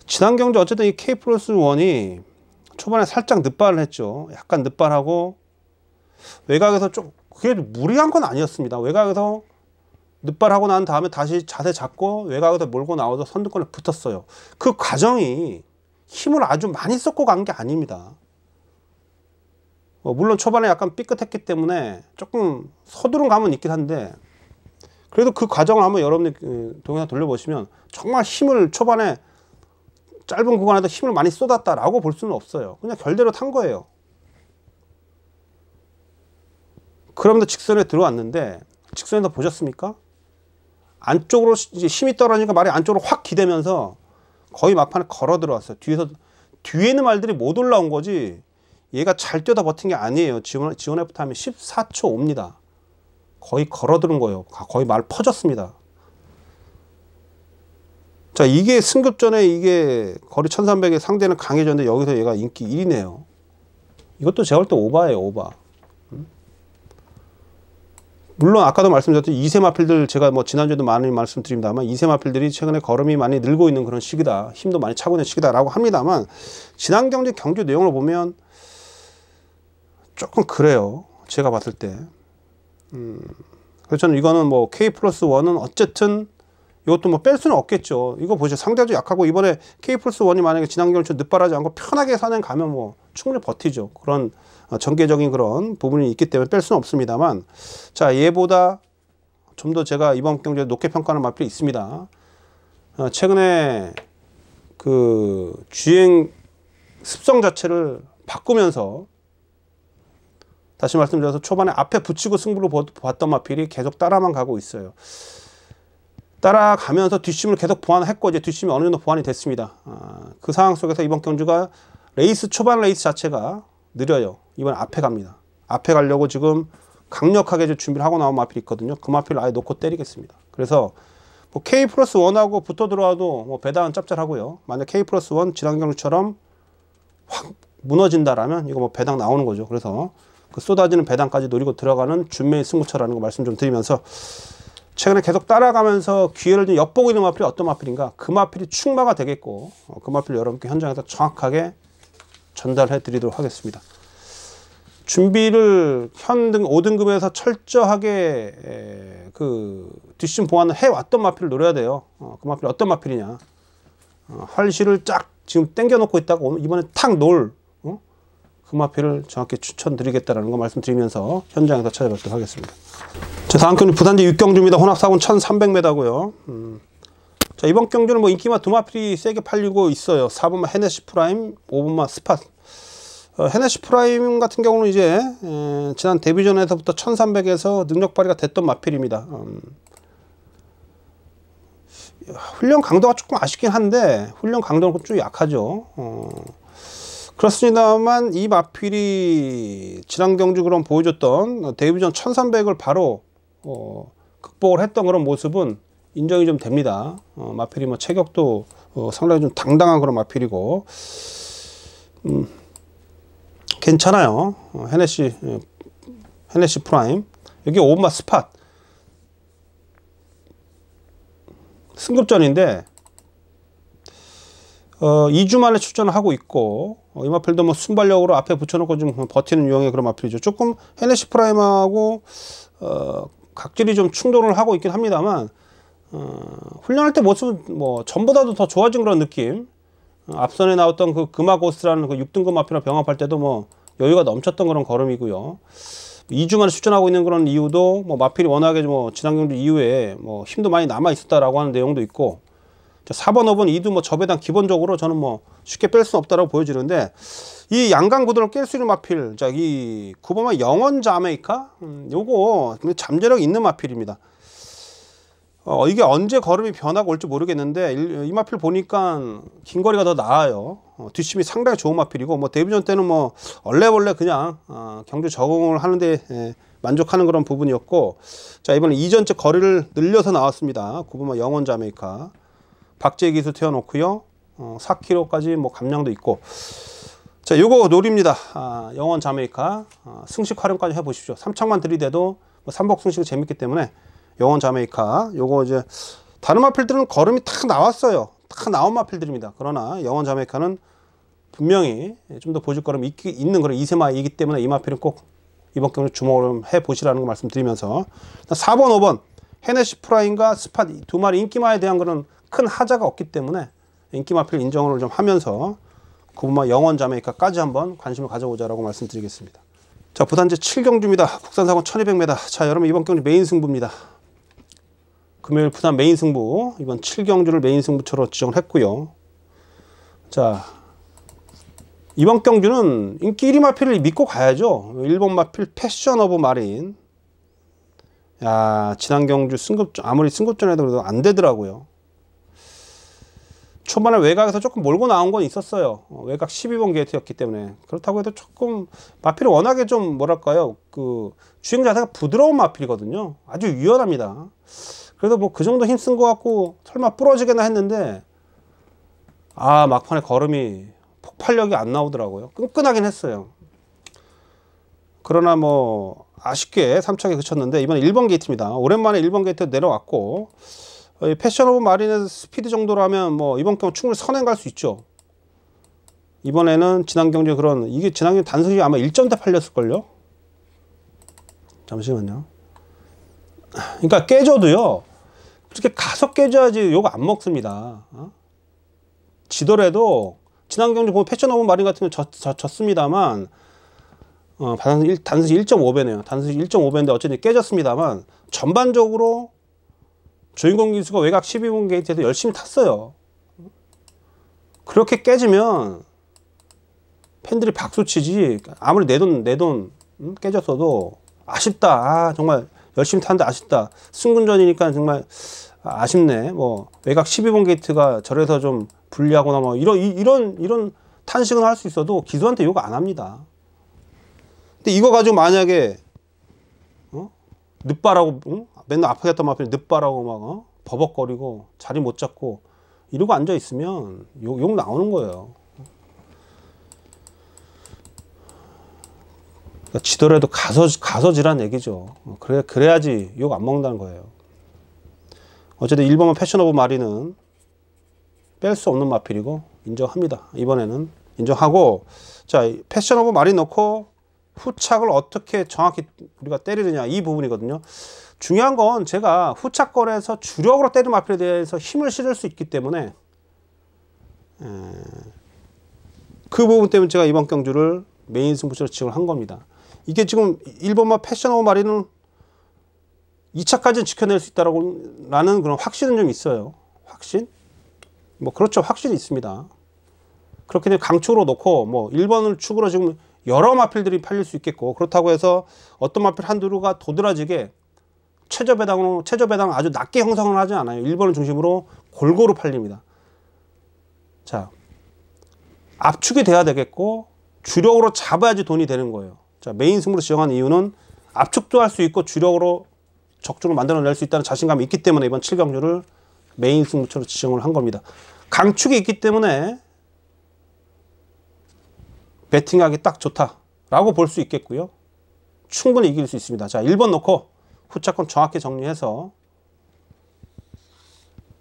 지난 경주 어쨌든 이 K 플러스 1이 초반에 살짝 늦발을 했죠. 약간 늦발하고 외곽에서 좀 그게 무리한 건 아니었습니다. 외곽에서 늦발하고 난 다음에 다시 자세 잡고 외곽에서 몰고 나와서 선두권에 붙었어요. 그 과정이 힘을 아주 많이 썼고 간 게 아닙니다. 물론 초반에 약간 삐끗했기 때문에 조금 서두른 감은 있긴 한데 그래도 그 과정을 한번 여러분들 동영상 돌려보시면 정말 힘을 초반에 짧은 구간에도 힘을 많이 쏟았다라고 볼 수는 없어요. 그냥 결대로 탄 거예요. 그러면서 직선에 들어왔는데 직선에서 보셨습니까? 안쪽으로 이제 힘이 떨어지니까 말이 안쪽으로 확 기대면서 거의 막판에 걸어 들어왔어요. 뒤에 있는 말들이 못 올라온 거지 얘가 잘 뛰어다 버틴 게 아니에요. 지원 F 타임이 14초 5입니다. 거의 걸어 들은 거예요. 거의 말 퍼졌습니다. 자, 이게 승급전에 이게 거리 1300에 상대는 강해졌는데 여기서 얘가 인기 1위네요. 이것도 제가 볼 때 오바예요. 오바. 물론 아까도 말씀드렸듯이 2세 마필들 제가 뭐 지난주에도 많이 말씀드립니다만 2세 마필들이 최근에 걸음이 많이 늘고 있는 그런 시기다. 힘도 많이 차고 있는 시기다라고 합니다만 지난 경주 내용을 보면 조금 그래요. 제가 봤을 때. 그래서 저는 이거는 뭐 K 플러스 1은 어쨌든 이것도 뭐 뺄 수는 없겠죠. 이거 보시죠. 상대도 약하고 이번에 K+1이 만약에 지난 경기처럼 늦발하지 않고 편하게 선행 가면 뭐 충분히 버티죠. 그런 전개적인 그런 부분이 있기 때문에 뺄 수는 없습니다만, 자, 얘보다 좀 더 제가 이번 경기에 높게 평가하는 마필이 있습니다. 최근에 그 주행 습성 자체를 바꾸면서, 다시 말씀드려서 초반에 앞에 붙이고 승부를 봤던 마필이 계속 따라만 가고 있어요. 따라가면서 뒷심을 계속 보완했고, 이제 뒷심이 어느 정도 보완이 됐습니다. 그 상황 속에서 이번 경주가 레이스 초반 레이스 자체가 느려요. 이번 앞에 갑니다. 앞에 가려고 지금 강력하게 준비를 하고 나온 마필이 있거든요. 그 마필을 아예 놓고 때리겠습니다. 그래서 뭐 K+1하고 붙어 들어와도 뭐 배당은 짭짤하고요. 만약 K+1 지난 경주처럼 확 무너진다라면 이거 뭐 배당 나오는 거죠. 그래서 그 쏟아지는 배당까지 노리고 들어가는 준매의 승부처라는 거 말씀 좀 드리면서, 최근에 계속 따라가면서 기회를 좀 엿보고 있는 마필이 어떤 마필인가, 그 마필이 충마가 되겠고, 그 마필을 여러분께 현장에서 정확하게 전달해 드리도록 하겠습니다. 준비를 현 5등급에서 철저하게 그 뒷심 보완을 해왔던 마필을 노려야 돼요. 그 마필이 어떤 마필이냐, 활시를 쫙 지금 당겨 놓고 있다고 이번에 탁 놓을 그 마필을 정확히 추천드리겠다라는 거 말씀드리면서 현장에서 찾아뵙도록 하겠습니다. 자, 다음 경주 부산제 6경주입니다. 혼합 4군 1300m고요. 자, 이번 경주는 뭐 인기마 두 마필이 세게 팔리고 있어요. 4번마 헤네시 프라임, 5번마 스팟. 헤네시 프라임 같은 경우는 이제 지난 데뷔전에서부터 1300에서 능력 발휘가 됐던 마필입니다. 훈련 강도가 조금 아쉽긴 한데, 훈련 강도는 좀 약하죠. 그렇습니다만 이 마필이 지난 경주 그럼 보여줬던 데뷔전 1300을 바로 극복을 했던 그런 모습은 인정이 좀 됩니다. 마필이 뭐 체격도 상당히 좀 당당한 그런 마필이고, 괜찮아요. 헤네시 프라임. 여기 5번마 스팟. 승급전인데 2주 만에 출전을 하고 있고, 이 마필도 뭐 순발력으로 앞에 붙여놓고 좀 버티는 유형의 그런 마필이죠. 조금 헤네시 프라임하고 각질이 좀 충돌을 하고 있긴 합니다만, 훈련할 때 모습은 뭐 전보다도 더 좋아진 그런 느낌. 앞선에 나왔던 그 금화고스라는 그 6등급 마필이랑 병합할 때도 뭐 여유가 넘쳤던 그런 걸음이고요. 2주 만에 출전하고 있는 그런 이유도 뭐 마필이 워낙에 뭐 지난 경주 이후에 뭐 힘도 많이 남아 있었다라고 하는 내용도 있고, 4번, 5번, 2도 뭐 저배당 기본적으로 저는 뭐 쉽게 뺄 수는 없다라고 보여지는데, 이 양강 구도를 깰 수 있는 마필, 자, 이 9번마 영원 자메이카, 요거 잠재력 있는 마필입니다. 이게 언제 걸음이 변화가 올지 모르겠는데, 이 마필 보니까 긴 거리가 더 나아요. 뒷심이 상당히 좋은 마필이고, 뭐 데뷔전 때는 뭐 얼레벌레 그냥 경주 적응을 하는데 만족하는 그런 부분이었고, 자, 이번에 2전째 거리를 늘려서 나왔습니다. 9번마 영원 자메이카. 박제 기수 태워놓고요. 4km까지 뭐 감량도 있고. 자, 요거 노립니다. 영원 자메이카. 승식 활용까지 해보십시오. 3창만 들이대도 뭐 삼복 승식이 재밌기 때문에 영원 자메이카. 요거 이제 다른 마필들은 걸음이 탁 나왔어요. 탁 나온 마필들입니다. 그러나 영원 자메이카는 분명히 좀 더 보직걸음이 있는 그런 이세마이기 때문에 이 마필은 꼭 이번 경기 주목을 해보시라는 거 말씀드리면서, 4번, 5번 헤네시 프라임과 스팟 두 마리 인기마에 대한 그런 큰 하자가 없기 때문에 인기 마필 인정을 좀 하면서 9번마 영원 자메이카까지 한번 관심을 가져보자라고 말씀드리겠습니다. 자, 부산제 7경주입니다. 국산사고 1200m. 자, 여러분 이번 경주 메인 승부입니다. 금요일 부산 메인 승부, 이번 7경주를 메인 승부처로 지정을 했고요. 자, 이번 경주는 인기 1위 마필을 믿고 가야죠. 1번 마필 패션 오브 마린. 야, 지난 경주 승급전, 아무리 승급전에도 그래도 안 되더라고요. 초반에 외곽에서 조금 몰고 나온 건 있었어요. 외곽 12번 게이트였기 때문에. 그렇다고 해도 조금 마필이 워낙에 좀 뭐랄까요, 그 주행 자세가 부드러운 마필이거든요. 아주 유연합니다. 그래서 뭐 그 정도 힘쓴 것 같고 설마 부러지겠나 했는데, 막판에 걸음이 폭발력이 안 나오더라고요. 끈끈하긴 했어요. 그러나 뭐 아쉽게 3차게 그쳤는데, 이번에 1번 게이트입니다. 오랜만에 1번 게이트 내려왔고, 패션 오브 마린의 스피드 정도라면 뭐 이번 경우 충분히 선행 갈 수 있죠. 이번에는 지난 경주에 이게 지난 경주 단순히 아마 1점대 팔렸을걸요. 잠시만요. 그러니까 깨져도요, 그렇게 가서 깨져야지 욕 안 먹습니다. 지더라도 지난 경주 보면 패션 오브 마린 같은 경우 졌습니다만 단순히 1.5배네요. 단순히 1.5배인데 어쨌든 깨졌습니다만 전반적으로 조인공 기수가 외곽 12번 게이트에서 열심히 탔어요. 그렇게 깨지면 팬들이 박수치지 아무리 내 돈 깨졌어도 아쉽다. 정말 열심히 탔는데 아쉽다. 승군전이니까 정말 아쉽네. 뭐 외곽 12번 게이트가 저래서 좀 불리하거나 뭐 이런 탄식은 할 수 있어도 기수한테 욕 안 합니다. 근데 이거 가지고 만약에 늦바라고 맨날 아프겠단 말이야. 늦바라고 막 버벅거리고 자리 못 잡고 이러고 앉아 있으면 욕 나오는 거예요. 그러니까 지더라도 가서 지란 얘기죠. 그래야지 욕 안 먹는다는 거예요. 어쨌든 1번만 패션 오브 마린은 뺄 수 없는 마필이고 인정합니다. 이번에는 인정하고, 자, 패션 오브 마린 넣고 후착을 어떻게 정확히 우리가 때리느냐 이 부분이거든요. 중요한 건 제가 후착거리에서 주력으로 때리는 마필에 대해서 힘을 실을 수 있기 때문에 그 부분 때문에 제가 이번 경주를 메인 승부처로 지정을 한 겁니다. 이게 지금 1번마 패션 오브 마린은 2차까지는 지켜낼 수 있다라는 그런 확신은 좀 있어요. 확신? 뭐 그렇죠. 확신이 있습니다. 그렇게 되면 강축으로 놓고 뭐 1번을 축으로 지금 여러 마필들이 팔릴 수 있겠고, 그렇다고 해서 어떤 마필 한두루가 도드라지게 최저 배당을 아주 낮게 형성을 하지 않아요. 1번을 중심으로 골고루 팔립니다. 자, 압축이 돼야 되겠고 주력으로 잡아야지 돈이 되는 거예요. 자, 메인 승부로 지정한 이유는 압축도 할 수 있고 주력으로 적중을 만들어낼 수 있다는 자신감이 있기 때문에 이번 7경주를 메인 승부처로 지정을 한 겁니다. 강축이 있기 때문에 배팅하기 딱 좋다라고 볼 수 있겠고요. 충분히 이길 수 있습니다. 자, 1번 놓고 후차권 정확히 정리해서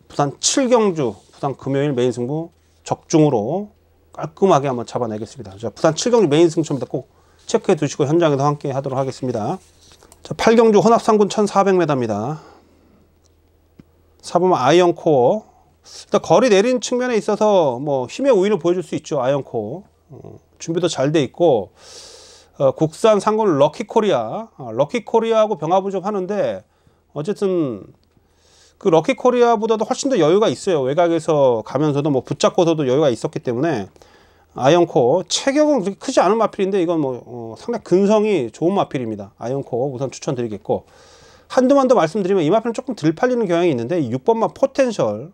부산 7경주, 부산 금요일 메인 승부 적중으로 깔끔하게 한번 잡아내겠습니다. 자, 부산 7경주 메인 승부입니다. 꼭 체크해 두시고 현장에서 함께 하도록 하겠습니다. 자, 8경주 혼합상군 1400m입니다. 4번 아이언코어. 일단 거리 내린 측면에 있어서 뭐 힘의 우위를 보여줄 수 있죠. 아이언코어. 준비도 잘 돼 있고, 국산 상군 럭키코리아하고 병합을 좀 하는데, 어쨌든 그 럭키코리아보다도 훨씬 더 여유가 있어요. 외곽에서 가면서도 뭐 붙잡고서도 여유가 있었기 때문에 아이언코어 체격은 그렇게 크지 않은 마필인데 이건 뭐 상당히 근성이 좋은 마필입니다. 아이언코어 우선 추천드리겠고, 한두만 더 말씀드리면 이 마필은 조금 덜 팔리는 경향이 있는데 6번마 포텐셜,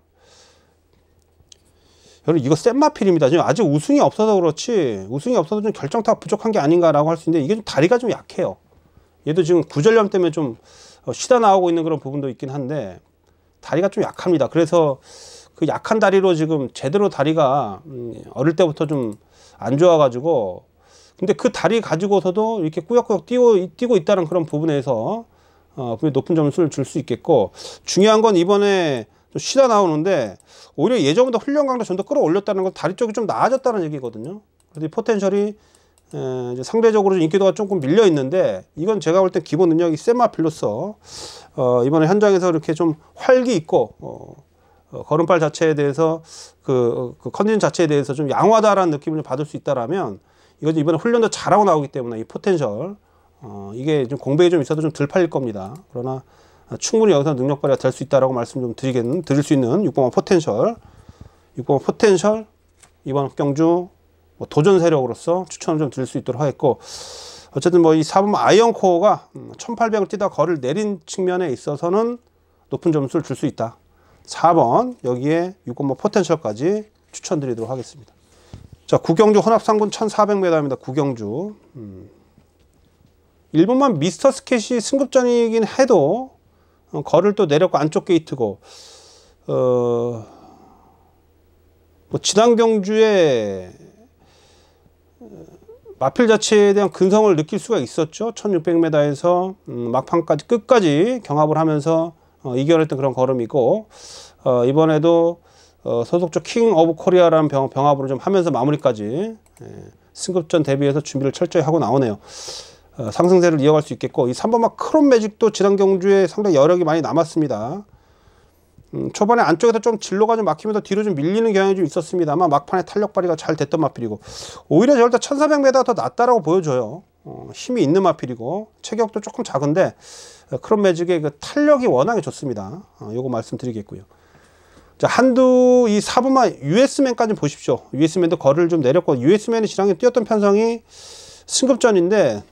여러분 이거 센 마필입니다. 지금 아직 우승이 없어서 그렇지, 우승이 없어서 좀 결정타가 부족한 게 아닌가라고 할 수 있는데 이게 좀 다리가 좀 약해요. 얘도 지금 구절염 때문에 좀 쉬다 나오고 있는 그런 부분도 있긴 한데 다리가 좀 약합니다. 그래서 그 약한 다리로 지금 제대로 다리가 어릴 때부터 좀 안 좋아가지고, 근데 그 다리 가지고서도 이렇게 꾸역꾸역 뛰고 있다는 그런 부분에서 높은 점수를 줄 수 있겠고, 중요한 건 이번에 좀 쉬다 나오는데 오히려 예전보다 훈련 강도 좀 더 끌어올렸다는 건 다리 쪽이 좀 나아졌다는 얘기거든요. 그래서 이 포텐셜이 이제 상대적으로 인기도가 조금 밀려 있는데, 이건 제가 볼 땐 기본 능력이 센 마필로서 이번에 현장에서 이렇게 좀 활기 있고 걸음발 자체에 대해서 그 컨디션 자체에 대해서 좀 양호하다라는 느낌을 받을 수 있다라면, 이건 이번에 훈련도 잘하고 나오기 때문에 이 포텐셜 이게 좀 공백이 좀 있어도 좀 덜 팔릴 겁니다. 그러나 충분히 여기서 능력 발휘가 될 수 있다라고 말씀 좀 드릴 수 있는 6번마 포텐셜 이번 경주 뭐 도전 세력으로서 추천을 좀 드릴 수 있도록 하겠고, 어쨌든 뭐 이 4번 아이언코어가 1800을 뛰다 거리를 내린 측면에 있어서는 높은 점수를 줄 수 있다. 4번 여기에 6번마 포텐셜까지 추천드리도록 하겠습니다. 자, 구경주 혼합상군 1400m입니다. 구경주. 1번만 미스터 스캣이 승급전이긴 해도 거리를 또 내렸고 안쪽 게이트고, 뭐 지난 경주에 마필 자체에 대한 근성을 느낄 수가 있었죠. 1600m에서 막판까지 끝까지 경합을 하면서 이겨냈던 그런 걸음이고, 이번에도 소속적 킹 오브 코리아라는 병합으로 좀 하면서 마무리까지 승급전 대비해서 준비를 철저히 하고 나오네요. 상승세를 이어갈 수 있겠고, 이 3번마 크롬 매직도 지난 경주에 상당히 여력이 많이 남았습니다. 초반에 안쪽에서 좀 진로가 좀 막히면서 뒤로 좀 밀리는 경향이 좀 있었습니다만 막판에 탄력 발휘가 잘 됐던 마필이고, 오히려 저럴 때 1400m가 더 낫다라고 보여져요. 힘이 있는 마필이고 체격도 조금 작은데 크롬 매직의 그 탄력이 워낙에 좋습니다. 요거 말씀드리겠고요. 자, 한두 이 4번만 US맨까지 보십시오. US맨도 거리를 좀 내렸고, US맨이 지난해 뛰었던 편성이 승급전인데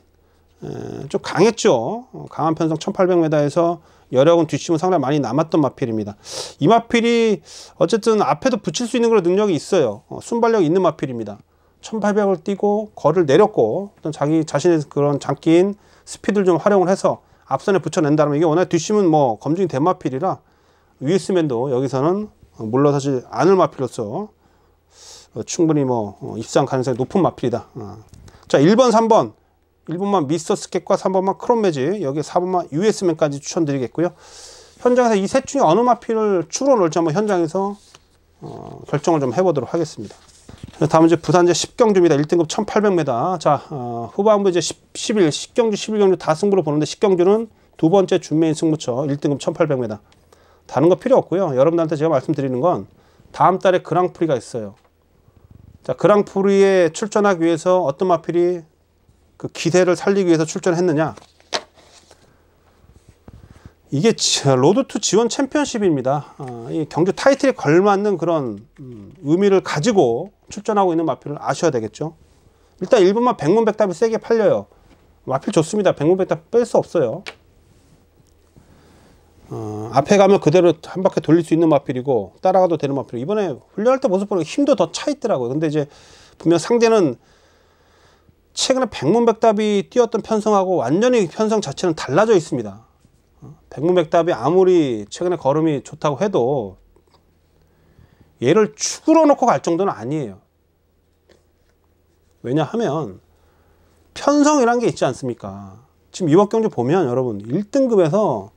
좀 강했죠. 강한 편성 1800m에서 여력은 뒷심은 상당히 많이 남았던 마필입니다. 이 마필이 어쨌든 앞에도 붙일 수 있는 그런 능력이 있어요. 순발력이 있는 마필입니다. 1800을 뛰고 거리를 내렸고 어떤 자기 자신의 그런 장기인 스피드를 좀 활용을 해서 앞선에 붙여낸다면, 이게 워낙 뒷심은 뭐 검증이 된 마필이라 US맨도 여기서는 물러서지 않을 마필로서 충분히 뭐 입상 가능성이 높은 마필이다. 자, 1번, 3번 1번만 미스터 스캣과 3번만 크롬 매직, 여기 4번만 US맨까지 추천드리겠고요. 현장에서 이 셋 중에 어느 마필을 추로 넣을지 한번 현장에서 결정을 좀 해보도록 하겠습니다. 다음은 이제 부산제 10경주입니다. 1등급 1800m. 자, 후반부 이제 10경주, 11경주 다 승부로 보는데 10경주는 두 번째 준메인 승부처 1등급 1800m. 다른 거 필요 없고요. 여러분들한테 제가 말씀드리는 건 다음 달에 그랑프리가 있어요. 자, 그랑프리에 출전하기 위해서 어떤 마필이 그 기세를 살리기 위해서 출전했느냐. 이게 로드 투 지원 챔피언십입니다. 이 경주 타이틀에 걸맞는 그런 의미를 가지고 출전하고 있는 마필을 아셔야 되겠죠. 일단 1번만 백문백답이 세게 팔려요. 마필 좋습니다. 백문백답 뺄 수 없어요. 앞에 가면 그대로 한 바퀴 돌릴 수 있는 마필이고 따라가도 되는 마필. 이번에 훈련할 때 모습 보니까 힘도 더 차 있더라고요. 근데 이제 분명 상대는 최근에 백문백답이 뛰었던 편성하고 완전히 편성 자체는 달라져 있습니다. 백문백답이 아무리 최근에 걸음이 좋다고 해도 얘를 축으로 놓고 갈 정도는 아니에요. 왜냐하면 편성이란 게 있지 않습니까? 지금 이번 경주 보면 여러분 1등급에서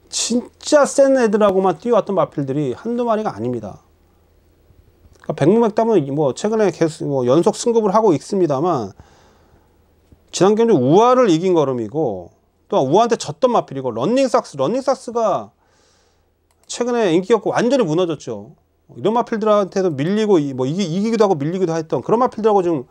진짜 센 애들하고만 뛰어왔던 마필들이 한두 마리가 아닙니다. 그러니까 백문백답은 뭐 최근에 계속 뭐 연속 승급을 하고 있습니다만 지난 경주 우아를 이긴 걸음이고 또 우아한테 졌던 마필이고, 런닝삭스가 최근에 인기였고 완전히 무너졌죠. 이런 마필들한테도 밀리고 뭐 이기기도 하고 밀리기도 했던 그런 마필들하고 좀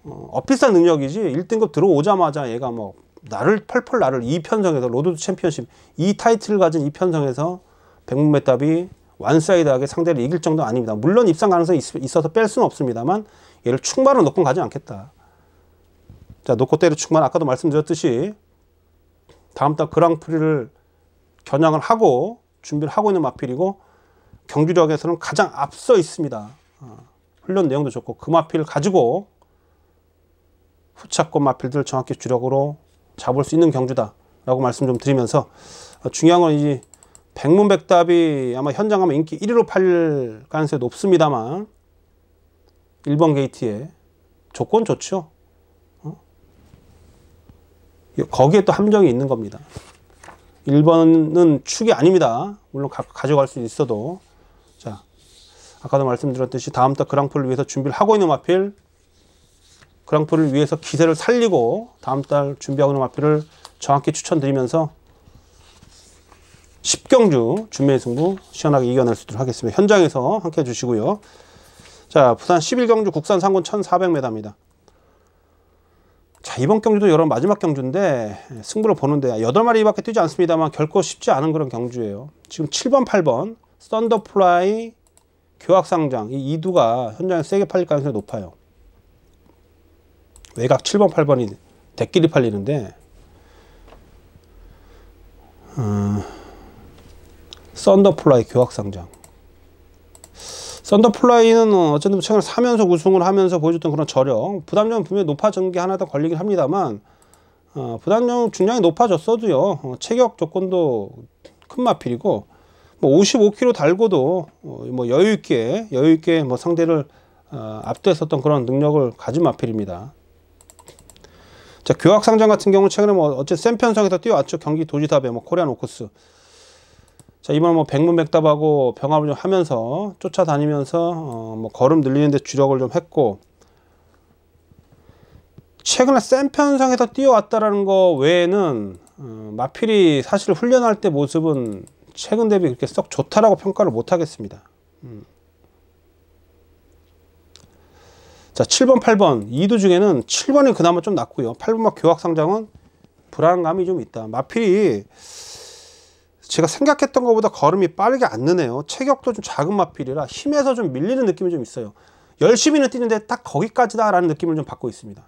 엇비슷한 능력이지, 1등급 들어오자마자 얘가 뭐 펄펄 나를 이 편성에서 로드 챔피언십 이 타이틀을 가진 이 편성에서 백문백답이 완사이드하게 상대를 이길 정도 아닙니다. 물론 입상 가능성이 있어서 뺄 수는 없습니다만 얘를 충만으로 놓고 가지 않겠다. 자, 놓고 때려 충만, 아까도 말씀드렸듯이 다음 달 그랑프리를 겨냥을 하고 준비를 하고 있는 마필이고 경주력에서는 가장 앞서 있습니다. 훈련 내용도 좋고 그 마필을 가지고 후차권 마필들을 정확히 주력으로 잡을 수 있는 경주다 라고 말씀 좀 드리면서, 중요한 건 이 백문백답이 아마 현장 가면 인기 1위로 팔릴 가능성이 높습니다만 1번 게이트에 조건 좋죠. 거기에 또 함정이 있는 겁니다. 1번은 축이 아닙니다. 물론 가져갈 수 있어도. 자, 아까도 말씀드렸듯이 다음 달 그랑프리를 위해서 준비를 하고 있는 마필, 그랑프리를 위해서 기세를 살리고 다음 달 준비하고 있는 마필을 정확히 추천드리면서 10경주 준메인 승부 시원하게 이겨낼 수 있도록 하겠습니다. 현장에서 함께 해주시고요. 자, 부산 11경주 국산 상군 1400m입니다. 자, 이번 경주도 여러분 마지막 경주인데 승부를 보는데 8마리밖에 뛰지 않습니다만 결코 쉽지 않은 그런 경주예요. 지금 7번, 8번 썬더플라이, 교학상장 이 이두가 현장에 세게 팔릴 가능성이 높아요. 외곽 7번, 8번이 대끼리 팔리는데 썬더플라이, 교학상장. 썬더플라이는 어쨌든 최근에 3연속 우승을 하면서 보여줬던 그런 저력, 부담력은 분명히 높아진 게 하나 더 걸리긴 합니다만 부담력 중량이 높아졌어도요 체격 조건도 큰 마필이고 뭐 55kg 달고도 뭐 여유있게 뭐 상대를 압도했었던 그런 능력을 가진 마필입니다. 자, 교학상장 같은 경우는 최근에 뭐 어쨌든 센 편성에서 뛰어왔죠. 경기 도지사배, 뭐 코리안 오크스. 자, 이번 뭐 백문백답하고 병합을 좀 하면서 쫓아다니면서 뭐 걸음 늘리는데 주력을 좀 했고, 최근에 센 편성에서 뛰어왔다라는 거 외에는 마필이 사실 훈련할 때 모습은 최근 대비 그렇게 썩 좋다라고 평가를 못 하겠습니다. 자, 7번, 8번. 2두 중에는 7번이 그나마 좀 낫고요. 8번마 교학상장은 불안감이 좀 있다. 마필이 제가 생각했던 것보다 걸음이 빠르게 안 느네요. 체격도 좀 작은 마필이라 힘에서 좀 밀리는 느낌이 좀 있어요. 열심히는 뛰는데 딱 거기까지다 라는 느낌을 좀 받고 있습니다.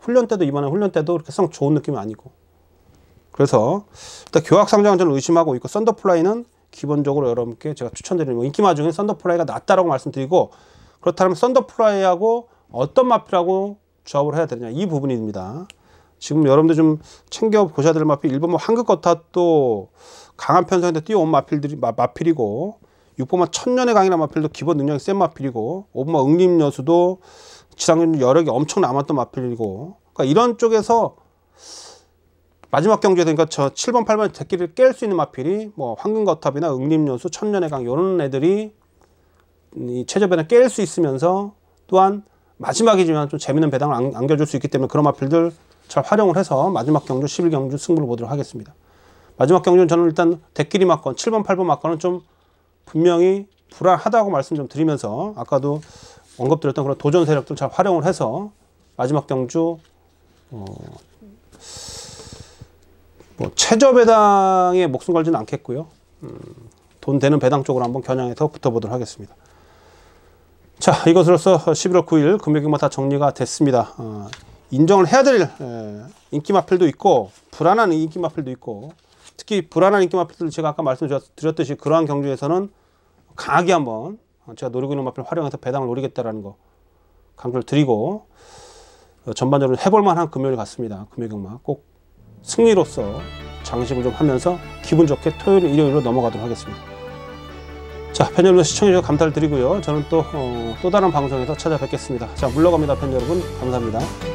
훈련 때도, 이번에 훈련 때도 그렇게 썩 좋은 느낌이 아니고. 그래서 일단 교학상장은 저는 의심하고 있고, 썬더플라이는 기본적으로 여러분께 제가 추천드리는 거, 인기마 중에 썬더플라이가 낫다라고 말씀드리고, 그렇다면 썬더플라이하고 어떤 마필하고 조합을 해야 되느냐, 이 부분입니다. 지금 여러분들 좀 챙겨 보셔야 될 마필, 1번마 황급거탑도 강한 편성인데 뛰어온 마필이고, 6번마 천년의 강이라는 마필도 기본 능력이 센 마필이고, 5번마 응림여수도 지상전 여력이 엄청 남았던 마필이고, 그러니까 이런 쪽에서 마지막 경주에서, 그러니까 저 7번, 8번 대끼를 깰 수 있는 마필이 뭐 황금거탑이나 응림여수, 천년의 강 이런 애들이 이 최저변을 깰 수 있으면서, 또한 마지막이지만 좀 재밌는 배당을 안겨줄 수 있기 때문에 그런 마필들 잘 활용을 해서 마지막 경주 11경주 승부를 보도록 하겠습니다. 마지막 경주는 저는 일단 대끼리 막건 7번 8번 막건은 좀 분명히 불안하다고 말씀 좀 드리면서, 아까도 언급드렸던 그런 도전 세력들 잘 활용을 해서 마지막 경주 뭐 최저 배당에 목숨 걸지는 않겠고요. 돈 되는 배당 쪽으로 한번 겨냥해서 붙어보도록 하겠습니다. 자, 이것으로서 11월 9일 금요일만 다 정리가 됐습니다. 인정을 해야 될 인기 마필도 있고 불안한 인기 마필도 있고, 특히 불안한 인기 마필들 제가 아까 말씀드렸듯이 그러한 경주에서는 강하게 한번 제가 노리고 있는 마필 활용해서 배당을 노리겠다라는 거 강조를 드리고, 전반적으로 해볼만한 금요일 같습니다. 금요일만 꼭 승리로서 장식을 좀 하면서 기분 좋게 토요일, 일요일로 넘어가도록 하겠습니다. 자, 팬 여러분 시청해주셔서 감사를 드리고요. 저는 또 다른 방송에서 찾아뵙겠습니다. 자, 물러갑니다. 팬 여러분, 감사합니다.